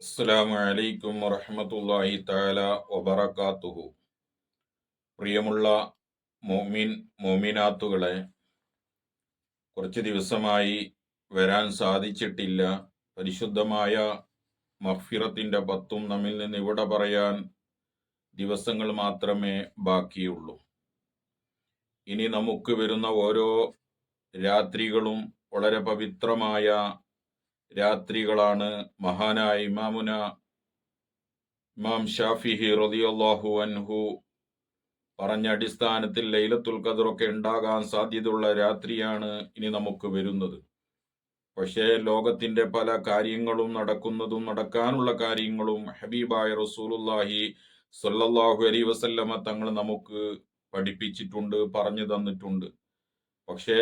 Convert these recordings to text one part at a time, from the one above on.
അസ്സലാമു അലൈക്കും വറഹ്മത്തുള്ളാഹി തആല വബറകാതുഹു. പ്രിയമുള്ള മോമിനാത്തുകളെ, കുറച്ച് ദിവസമായി വരാൻ സാധിച്ചിട്ടില്ല. പരിശുദ്ധമായ മഗ്ഫിറത്തിന്റെ 10 നമ്മിൽ നിന്ന് ഇവിടെ പറയാൻ ദിവസങ്ങൾ മാത്രമേ ബാക്കിയുള്ളൂ. ഇനി നമുക്ക് വരുന്ന ഓരോ രാത്രികളും വളരെ പവിത്രമായ രാത്രികളാണ്. മഹാനായ ഇമാം ഷാഫിഈ റളിയല്ലാഹു അൻഹു പറഞ്ഞ അടിസ്ഥാനത്തിൽ ലൈലത്തുൽ ഖദറൊക്കെ ഉണ്ടാകാൻ സാധ്യതയുള്ള രാത്രിയാണ് ഇനി നമുക്ക് വരുന്നത്. പക്ഷേ ലോകത്തിന്റെ പല കാര്യങ്ങളും നടക്കാനുള്ള കാര്യങ്ങളും ഹബീബായ റസൂലുള്ളാഹി സ്വല്ലല്ലാഹു അലൈഹി വസല്ലമ തങ്ങൾ നമുക്ക് പഠിപ്പിച്ചിട്ടുണ്ട്, പറഞ്ഞു തന്നിട്ടുണ്ട്. പക്ഷേ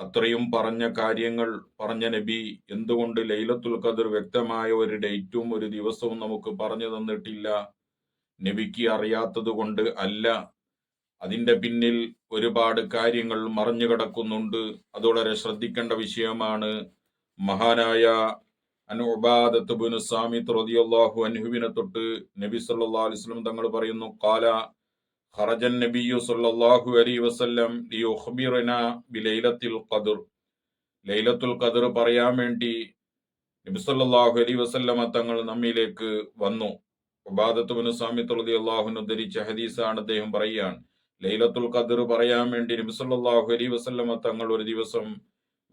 അത്രയും പറഞ്ഞ കാര്യങ്ങൾ പറഞ്ഞ നബി എന്തുകൊണ്ട് ലൈലത്തുൽ ഖദർ വ്യക്തമായ ഒരു ഡേറ്റും ഒരു ദിവസവും നമുക്ക് പറഞ്ഞു തന്നിട്ടില്ല? നബിക്ക് അറിയാത്തത് കൊണ്ട് അല്ല. അതിന്റെ പിന്നിൽ ഒരുപാട് കാര്യങ്ങൾ മറഞ്ഞു കിടക്കുന്നുണ്ട്. അത് വളരെ ശ്രദ്ധിക്കേണ്ട വിഷയമാണ്. മഹാനായ ഉബാദത്ത് ഇബ്നു സാമിത്ത് റളിയല്ലാഹു അൻഹുവിനെ തൊട്ട് നബി സല്ലല്ലാഹു അലൈഹി വസല്ലം തങ്ങൾ പറയുന്നു, ഖാല ഖറജൻ നബിയ്യു സല്ലല്ലാഹു അലൈഹി വസല്ലം ലിയുഖ്ബിറനാ ബിലൈലത്തിൽ ഖദർ. ലൈലത്തുൽ ഖദർ പറയാൻ വേണ്ടി നബി സല്ലല്ലാഹു അലൈഹി വസല്ലമ തങ്ങൾ നമ്മിലേക്ക് വന്നു. ഉബാദത്ത് ഇബ്നു സാമിത്ത് റളിയല്ലാഹു അൻഹു ഉദ്ധരിച്ച ഹദീസാണ്. അദ്ദേഹം പറയുകയാണ്, ലൈലത്തുൽ ഖദർ പറയാൻ വേണ്ടി നബി സല്ലല്ലാഹു അലൈഹി വസല്ലമ തങ്ങൾ ഒരു ദിവസം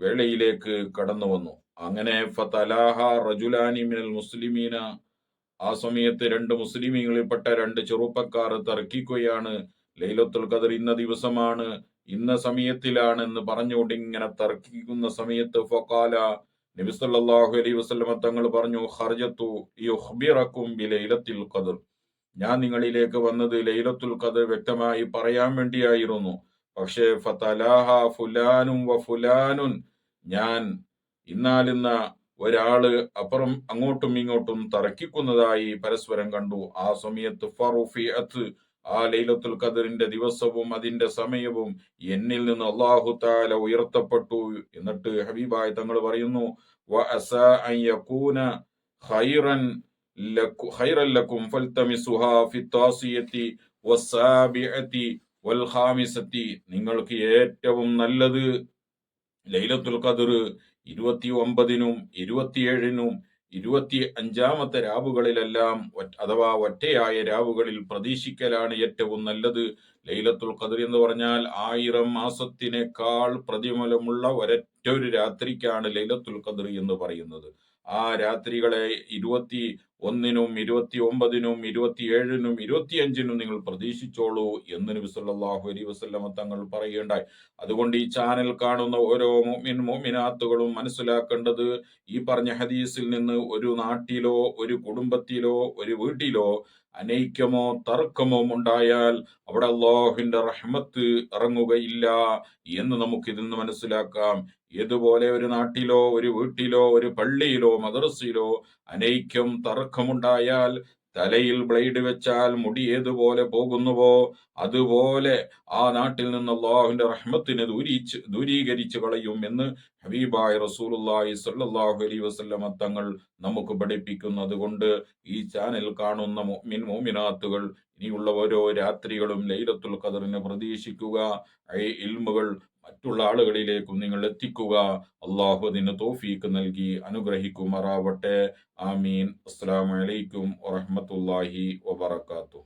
വേളയിലേക്ക് കടന്നു വന്നു. അങ്ങനെ ഫതലാഹ റജുലാനി മിനൽ മുസ്ലിമീന, ആ സമയത്ത് രണ്ട് മുസ്ലിമീങ്ങളിൽപ്പെട്ട രണ്ട് ചെറുപ്പക്കാർ തർക്കിക്കുകയാണ്. ലൈലത്തുൽ ഖദർ ഇന്ന ദിവസമാണ്, ഇന്ന സമയത്തിലാണെന്ന് പറഞ്ഞുകൊണ്ട് ഇങ്ങനെ തർക്കിക്കുന്ന സമയത്ത് ഫഖാല, നബി സല്ലല്ലാഹു അലൈഹി വസല്ലമ തങ്ങൾ പറഞ്ഞു, ഖർജതു യുഖ്ബിറകും ബിലൈലത്തിൽ ഖദർ. ഞാൻ നിങ്ങളിലേക്ക് വന്നത് ലൈലത്തുൽ ഖദർ വ്യക്തമായി പറയാൻ വേണ്ടിയായിരുന്നു. പക്ഷേ ഫതലാഹ ഫുലാനും വ ഫുലാനുൻ, ഞാൻ ഇന്നാലിന്ന ഒരാള് അപ്പുറം അങ്ങോട്ടും ഇങ്ങോട്ടും തർക്കിക്കുന്നതായി പരസ്പരം കണ്ടു. ആ സമയത്ത് ഫറുഫിഅത്ത്, ആ ലൈലത്തുൽ ഖദറിന്റെ ദിവസവും അതിന്റെ സമയവും എന്നിൽ നിന്ന് അല്ലാഹു തആല ഉയർത്തപ്പെട്ടു. എന്നിട്ട് ഹബീബായ തങ്ങൾ പറയുന്നു, വ അസാ അൻ യകൂന ഖൈറൻ ലക്കും ഫൽതമിസുഹാ ഫിത്താസിയത്തി വസ്സാബിഅത്തി വൽ ഖാമിസത്തി. നിങ്ങൾക്ക് ഏറ്റവും നല്ലത് ലൈലത്തുൽ ഖദർ 29-നും 27-നും 25-ാമത്തെ രാവുകളിലെല്ലാം അഥവാ ഒറ്റയായ രാവുകളിൽ പ്രതീക്ഷിക്കലാണ് ഏറ്റവും നല്ലത്. ലൈലത്തുൽ ഖദർ എന്ന് പറഞ്ഞാൽ 1000 മാസത്തിനേക്കാൾ പ്രതിഫലമുള്ള ഒരൊറ്റ ഒരു രാത്രിക്കാണ് ലൈലത്തുൽ ഖദർ എന്ന് പറയുന്നത്. ആ രാത്രികളെ 21-നും 29-നും 27-നും 25-നും നിങ്ങൾ പ്രതീക്ഷിച്ചോളൂ എന്ന് നബി സല്ലല്ലാഹു അലൈഹി വസല്ലമ തങ്ങൾ പറയുകയുണ്ടായി. അതുകൊണ്ട് ഈ ചാനൽ കാണുന്ന ഓരോ മോമിനാത്തുകളും മനസ്സിലാക്കേണ്ടത്, ഈ പറഞ്ഞ ഹദീസിൽ നിന്ന് ഒരു നാട്ടിലോ ഒരു കുടുംബത്തിലോ ഒരു വീട്ടിലോ അനൈക്യമോ തർക്കമോ ഉണ്ടായാൽ അവിടെ അല്ലാഹുവിന്റെ റഹ്മത്ത് ഇറങ്ങുകയില്ല എന്ന് നമുക്ക് ഇതിൽ നിന്ന് മനസ്സിലാക്കാം. ഏതുപോലെ ഒരു നാട്ടിലോ ഒരു വീട്ടിലോ ഒരു പള്ളിയിലോ മദ്രസയിലോ അനൈക്യം തർക്കമുണ്ടായാൽ തലയിൽ ബ്ലേഡ് വെച്ചാൽ മുടി ഏതുപോലെ പോകുന്നുവോ അതുപോലെ ആ നാട്ടിൽ നിന്ന് അല്ലാഹുവിന്റെ റഹ്മത്തിനെ ദൂരീകരിച്ചു കളയും എന്ന് ഹബീബായ റസൂലുള്ളാഹി സ്വല്ലല്ലാഹു അലൈഹി വസല്ലമ തങ്ങൾ നമുക്ക് പഠിപ്പിക്കുന്നു. അതുകൊണ്ട് ഈ ചാനൽ കാണുന്ന മോമിനാത്തുകൾ ഇനിയുള്ള ഓരോ രാത്രികളും ലൈലത്തുൽ ഖദറിനെ പ്രതീക്ഷിക്കുക. ഈ ഇൽമുകൾ മറ്റുള്ള ആളുകളിലേക്കും നിങ്ങൾ എത്തിക്കുക. അള്ളാഹു അതിന് തൗഫീക്ക് നൽകി അനുഗ്രഹിക്കുമാറാവട്ടെ. ആമീൻ. അസ്സലാമു അലൈക്കും വറഹ്മത്തുള്ളാഹി വബറകാതുഹു.